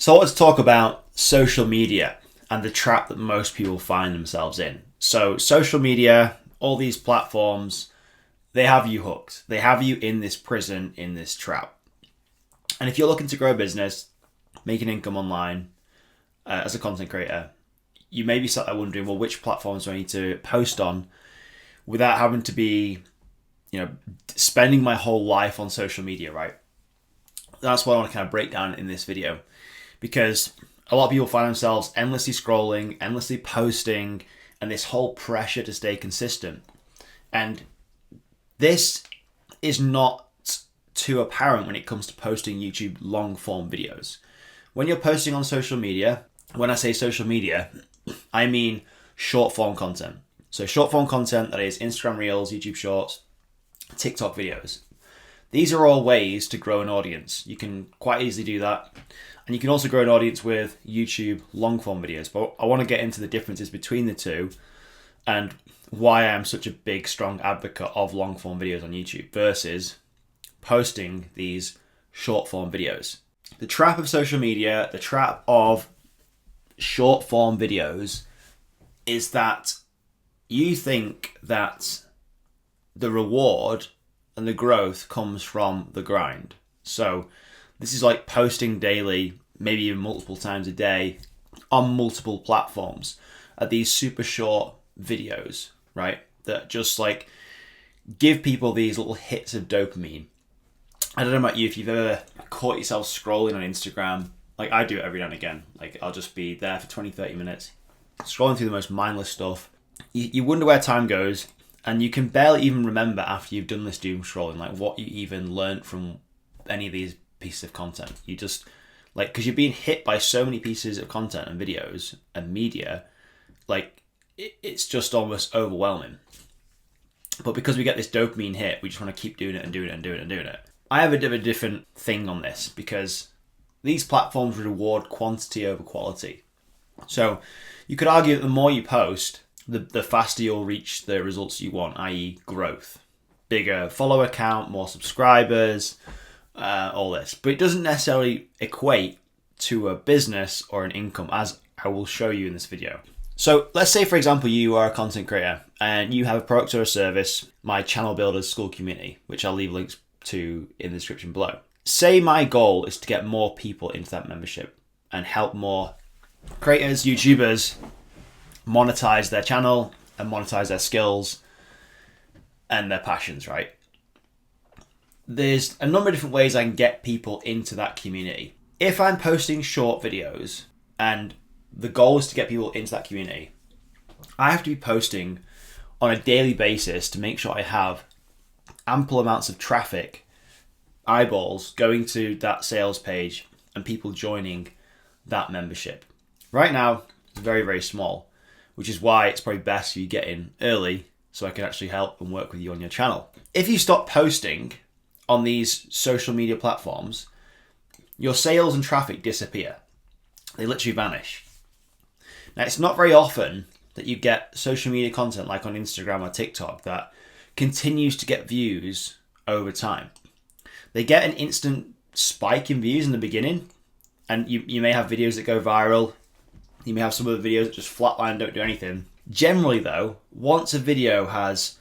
So I want to talk about social media and the trap that most people find themselves in. So social media, all these platforms, they have you hooked. They have you in this prison, in this trap. And if you're looking to grow a business, make an income online as a content creator, you may be sat there wondering, well, which platforms do I need to post on without having to be, spending my whole life on social media, right? That's what I want to kind of break down in this video, because a lot of people find themselves endlessly scrolling, endlessly posting, and this whole pressure to stay consistent. And this is not too apparent when it comes to posting YouTube long form videos. When you're posting on social media, when I say social media, I mean short form content. So short form content, that is Instagram Reels, YouTube Shorts, TikTok videos. These are all ways to grow an audience. You can quite easily do that. And you can also grow an audience with YouTube long form videos. But I want to get into the differences between the two and why I'm such a big, strong advocate of long form videos on YouTube versus posting these short form videos. The trap of social media, the trap of short form videos is that you think that the reward and the growth comes from the grind. So this is like posting daily, maybe even multiple times a day on multiple platforms at these super short videos, right? That just like give people these little hits of dopamine. I don't know about you, if you've ever caught yourself scrolling on Instagram, like I do it every now and again. Like I'll just be there for 20, 30 minutes, scrolling through the most mindless stuff. You wonder where time goes, and you can barely even remember after you've done this doom scrolling, like what you even learned from any of these pieces of content. You just, like, because you're being hit by so many pieces of content and videos and media, like it's just almost overwhelming. But because we get this dopamine hit, we just want to keep doing it and doing it and doing it and doing it. I have a bit of a different thing on this because these platforms reward quantity over quality. So you could argue that the more you post, the faster you'll reach the results you want, i.e. growth. Bigger follower count, more subscribers, all this. But it doesn't necessarily equate to a business or an income, as I will show you in this video. So let's say, for example, you are a content creator and you have a product or a service, my Channel Builders School Community, which I'll leave links to in the description below. Say my goal is to get more people into that membership and help more creators, YouTubers monetize their channel and monetize their skills and their passions, right? There's a number of different ways I can get people into that community. If I'm posting short videos and the goal is to get people into that community, I have to be posting on a daily basis to make sure I have ample amounts of traffic, eyeballs going to that sales page and people joining that membership. Right now, it's very, very small, which is why it's probably best you get in early so I can actually help and work with you on your channel. If you stop posting on these social media platforms, your sales and traffic disappear. They literally vanish. Now, it's not very often that you get social media content like on Instagram or TikTok that continues to get views over time. They get an instant spike in views in the beginning, and you may have videos that go viral. You may have some of the videos that just flatline and don't do anything. Generally though, once a video has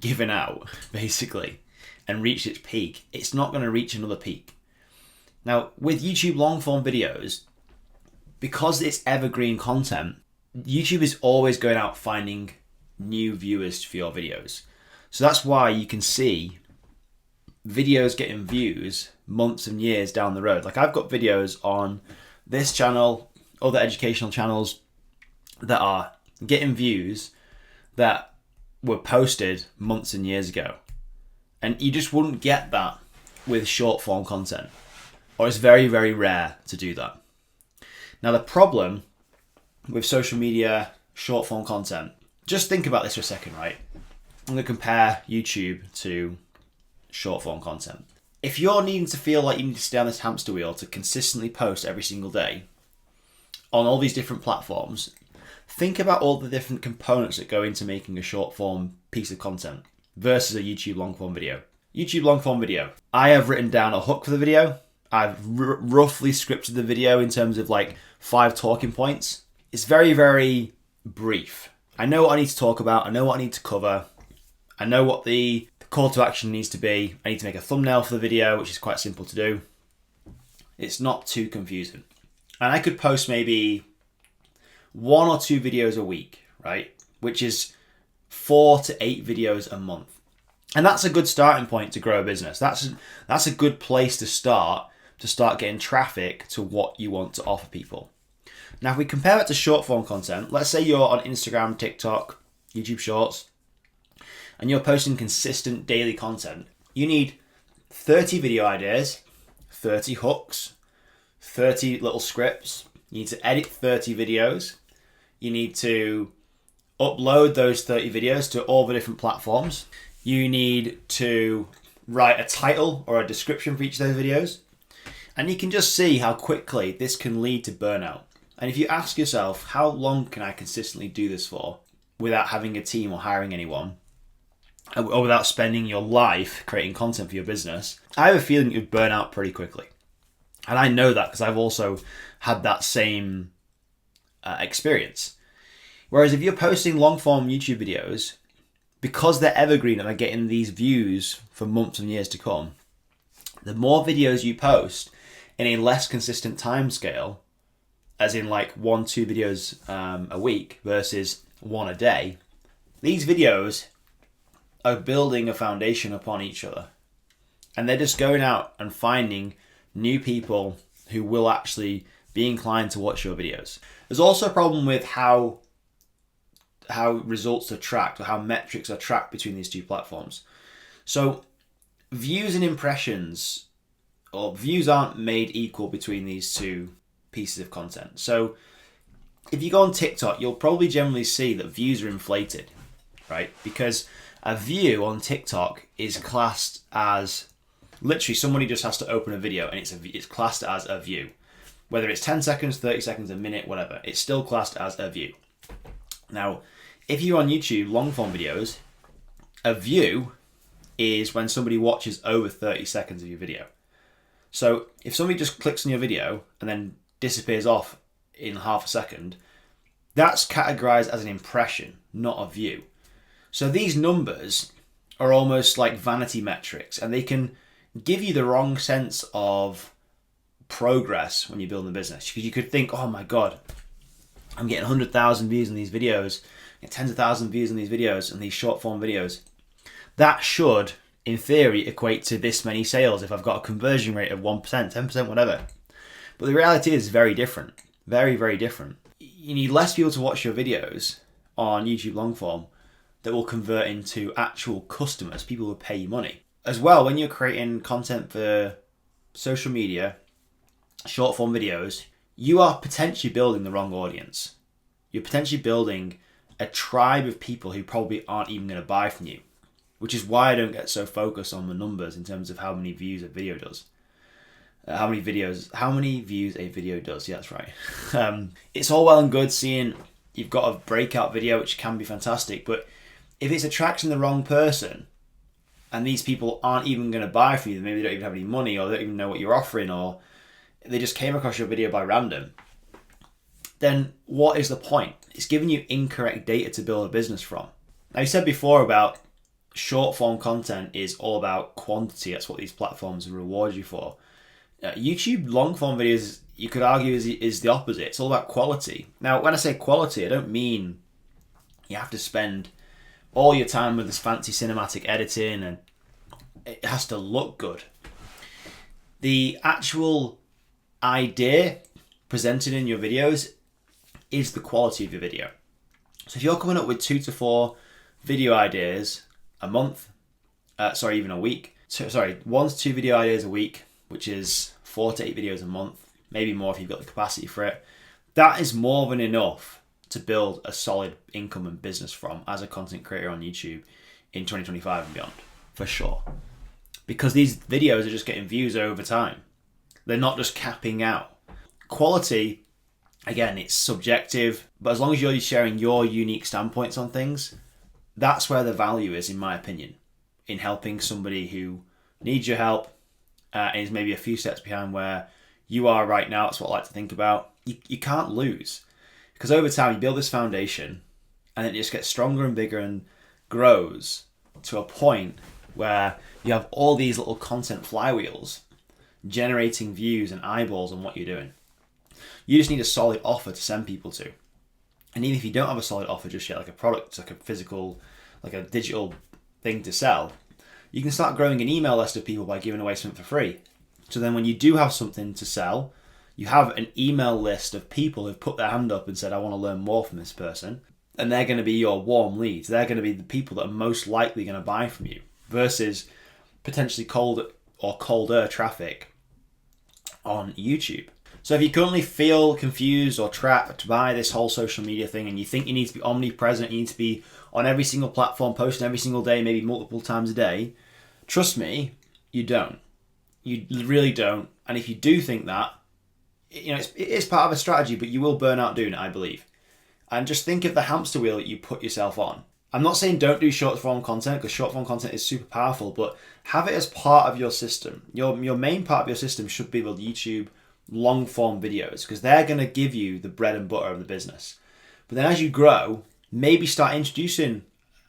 given out, basically, and reached its peak, it's not going to reach another peak. Now, with YouTube long form videos, because it's evergreen content, YouTube is always going out finding new viewers for your videos. So that's why you can see videos getting views months and years down the road. Like I've got videos on this channel, other educational channels that are getting views that were posted months and years ago. And you just wouldn't get that with short form content, or it's very, very rare to do that. Now, the problem with social media short form content, just think about this for a second, right? I'm going to compare YouTube to short form content. If you're needing to feel like you need to stay on this hamster wheel to consistently post every single day on all these different platforms, think about all the different components that go into making a short form piece of content versus a YouTube long form video. YouTube long form video, I have written down a hook for the video, I've roughly scripted the video in terms of like 5 talking points. It's very, very brief. I know what I need to talk about. I know what I need to cover. I know what the call to action needs to be. I need to make a thumbnail for the video, which is quite simple to do. It's not too confusing. And I could post maybe 1 or 2 videos a week, right? Which is 4 to 8 videos a month. And that's a good starting point to grow a business. That's a good place to start getting traffic to what you want to offer people. Now, if we compare it to short form content, let's say you're on Instagram, TikTok, YouTube Shorts, and you're posting consistent daily content. You need 30 video ideas, 30 hooks, 30 little scripts. You need to edit 30 videos. You need to upload those 30 videos to all the different platforms. You need to write a title or a description for each of those videos. And you can just see how quickly this can lead to burnout. And if you ask yourself, how long can I consistently do this for without having a team or hiring anyone, or without spending your life creating content for your business, I have a feeling you'd burn out pretty quickly. And I know that because I've also had that same experience. Whereas if you're posting long form YouTube videos, because they're evergreen and are getting these views for months and years to come, the more videos you post in a less consistent time scale, as in like 1-2 videos a week versus 1 a day, these videos are building a foundation upon each other. And they're just going out and finding new people who will actually be inclined to watch your videos. There's also a problem with how results are tracked, or how metrics are tracked between these two platforms. So views and impressions, or views aren't made equal between these two pieces of content. So if you go on TikTok, you'll probably generally see that views are inflated, right? Because a view on TikTok is classed as, literally somebody just has to open a video and it's classed as a view. Whether it's 10 seconds, 30 seconds, a minute, whatever, it's still classed as a view. Now, if you're on YouTube, long form videos, a view is when somebody watches over 30 seconds of your video. So if somebody just clicks on your video and then disappears off in half a second, that's categorized as an impression, not a view. So these numbers are almost like vanity metrics, and they can give you the wrong sense of progress when you're building a business. Because you could think, oh my God, I'm getting 100,000 views on these videos, tens of thousands of views on these videos and these short form videos. That should, in theory, equate to this many sales if I've got a conversion rate of 1%, 10%, whatever. But the reality is very different. Very, very different. You need less people to watch your videos on YouTube long form that will convert into actual customers, people who pay you money. As well, when you're creating content for social media, short form videos, you are potentially building the wrong audience. You're potentially building a tribe of people who probably aren't even going to buy from you, which is why I don't get so focused on the numbers in terms of how many views a video does. How many views a video does. Yeah, that's right. It's all well and good seeing you've got a breakout video, which can be fantastic, but if it's attracting the wrong person and these people aren't even going to buy from you, maybe they don't even have any money, or they don't even know what you're offering, or they just came across your video by random, then what is the point? It's giving you incorrect data to build a business from. Now, you said before about short form content is all about quantity. That's what these platforms reward you for. YouTube long form videos, you could argue, is the opposite. It's all about quality. Now, when I say quality, I don't mean you have to spend all your time with this fancy cinematic editing and it has to look good. The actual idea presented in your videos is the quality of your video. So if you're coming up with 2 to 4 video ideas a month, even a week, 1 to 2 video ideas a week, which is 4 to 8 videos a month, maybe more if you've got the capacity for it, that is more than enough to build a solid income and business from as a content creator on YouTube in 2025 and beyond, for sure. Because these videos are just getting views over time. They're not just capping out. Quality, again, it's subjective, but as long as you're sharing your unique standpoints on things, that's where the value is, in my opinion, in helping somebody who needs your help and is maybe a few steps behind where you are right now, that's what I like to think about, you can't lose. Because over time, you build this foundation, and it just gets stronger and bigger and grows to a point where you have all these little content flywheels generating views and eyeballs on what you're doing. You just need a solid offer to send people to. And even if you don't have a solid offer just yet, like a product, like a physical, like a digital thing to sell, you can start growing an email list of people by giving away something for free. So then when you do have something to sell, you have an email list of people who've put their hand up and said, I want to learn more from this person. And they're going to be your warm leads. They're going to be the people that are most likely going to buy from you versus potentially cold or colder traffic on YouTube. So if you currently feel confused or trapped by this whole social media thing and you think you need to be omnipresent, you need to be on every single platform, posting every single day, maybe multiple times a day, trust me, you don't. You really don't. And if you do think that, it is part of a strategy, but you will burn out doing it, I believe. And just think of the hamster wheel that you put yourself on. I'm not saying don't do short form content, because short form content is super powerful, but have it as part of your system. Your main part of your system should be the YouTube long form videos, because they're going to give you the bread and butter of the business. But then as you grow, maybe start introducing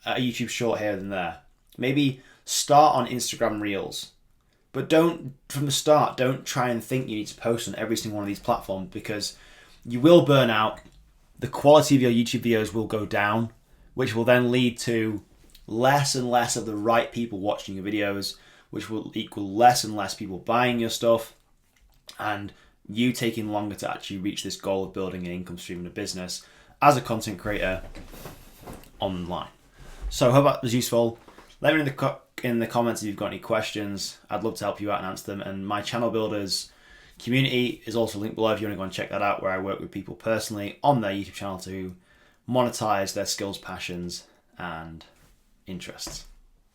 a YouTube short here and there. Maybe start on Instagram Reels. But don't try and think you need to post on every single one of these platforms, because you will burn out. The quality of your YouTube videos will go down, which will then lead to less and less of the right people watching your videos, which will equal less and less people buying your stuff, and you taking longer to actually reach this goal of building an income stream in a business as a content creator online. So I hope that was useful. Let me know in the comments if you've got any questions. I'd love to help you out and answer them. And my channel builders community is also linked below if you want to go and check that out, where I work with people personally on their YouTube channel to monetize their skills, passions, and interests.